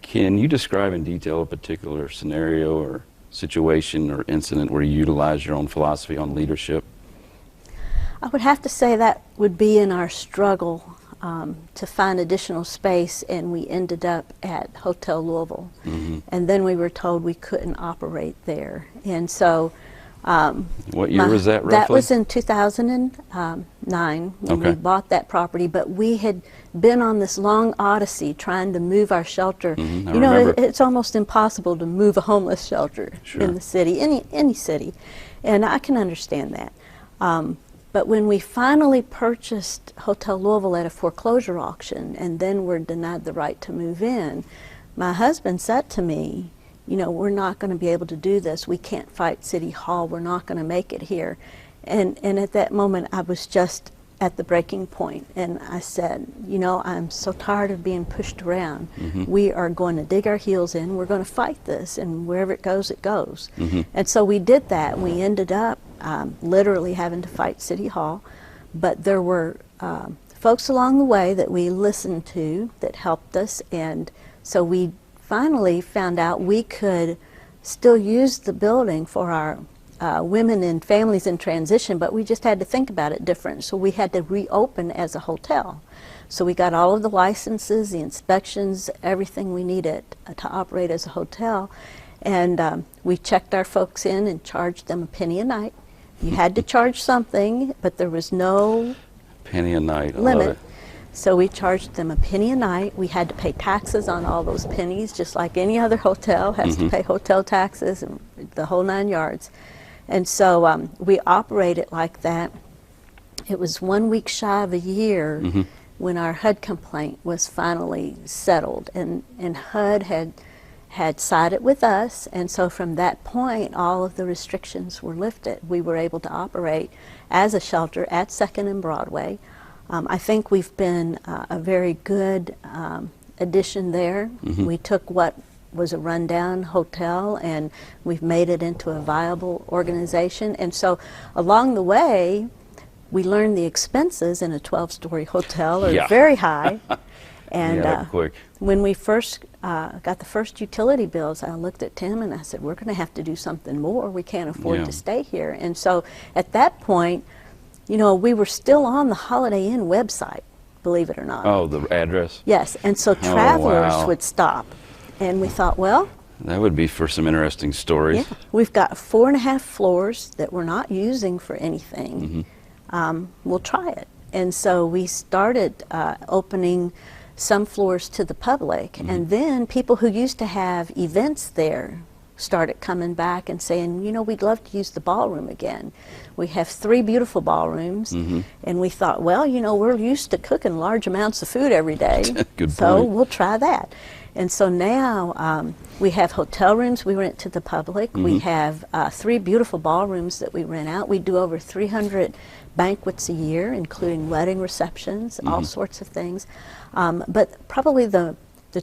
Can you describe in detail a particular scenario or situation or incident where you utilize your own philosophy on leadership? I would have to say that would be in our struggle to find additional space, and we ended up at Hotel Louisville. And then we were told we couldn't operate there. And so what year was that roughly? That was in 2009 when we bought that property, but we had been on this long odyssey trying to move our shelter. You know, it's almost impossible to move a homeless shelter in the city, any city, and I can understand that. But when we finally purchased Hotel Louisville at a foreclosure auction and then were denied the right to move in, my husband said to me, you know, we're not going to be able to do this. We can't fight City Hall. We're not going to make it here. And at that moment, I was just at the breaking point. And I said, you know, I'm so tired of being pushed around. We are going to dig our heels in. We're going to fight this. And wherever it goes, it goes. And so we did that. We ended up literally having to fight City Hall. But there were folks along the way that we listened to that helped us. And so we finally found out we could still use the building for our women and families in transition, but we just had to think about it different. So we had to reopen as a hotel. So we got all of the licenses, the inspections, everything we needed to operate as a hotel. And we checked our folks in and charged them a penny a night. You had to charge something, but there was no penny a night limit. So we charged them a penny a night. We had to pay taxes on all those pennies, just like any other hotel has to pay hotel taxes and the whole 9 yards. And so we operated like that. It was 1 week shy of a year when our HUD complaint was finally settled. And HUD had sided with us. And so from that point, all of the restrictions were lifted. We were able to operate as a shelter at 2nd and Broadway. I think we've been a very good addition there. We took what was a rundown hotel and we've made it into a viable organization. And so along the way, we learned the expenses in a 12-story hotel are very high. And when we first got the first utility bills, I looked at Tim and I said, we're going to have to do something more. We can't afford to stay here. And so at that point, you know, we were still on the Holiday Inn website, believe it or not. Oh, the address? Yes, and so travelers would stop. And we thought, well, that would be for some interesting stories. Yeah, we've got 4.5 floors that we're not using for anything. We'll try it. And so we started opening some floors to the public. And then people who used to have events there started coming back and saying, you know, we'd love to use the ballroom again. We have 3 beautiful ballrooms, and we thought, well, you know, we're used to cooking large amounts of food every day, so we'll try that. And so now we have hotel rooms we rent to the public. We have 3 beautiful ballrooms that we rent out. We do over 300 banquets a year, including wedding receptions, all sorts of things. But probably the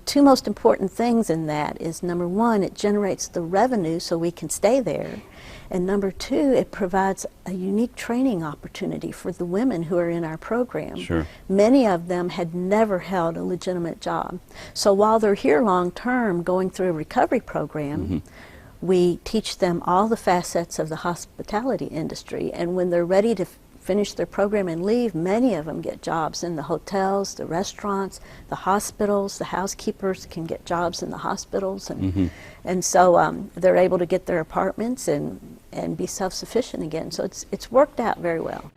2 most important things in that is, number 1, it generates the revenue so we can stay there. And number 2, it provides a unique training opportunity for the women who are in our program. Many of them had never held a legitimate job. So while they're here long term going through a recovery program, we teach them all the facets of the hospitality industry. And when they're ready to finish their program and leave, many of them get jobs in the hotels, the restaurants, the hospitals. The housekeepers can get jobs in the hospitals, and so they're able to get their apartments and be self-sufficient again. So it's worked out very well.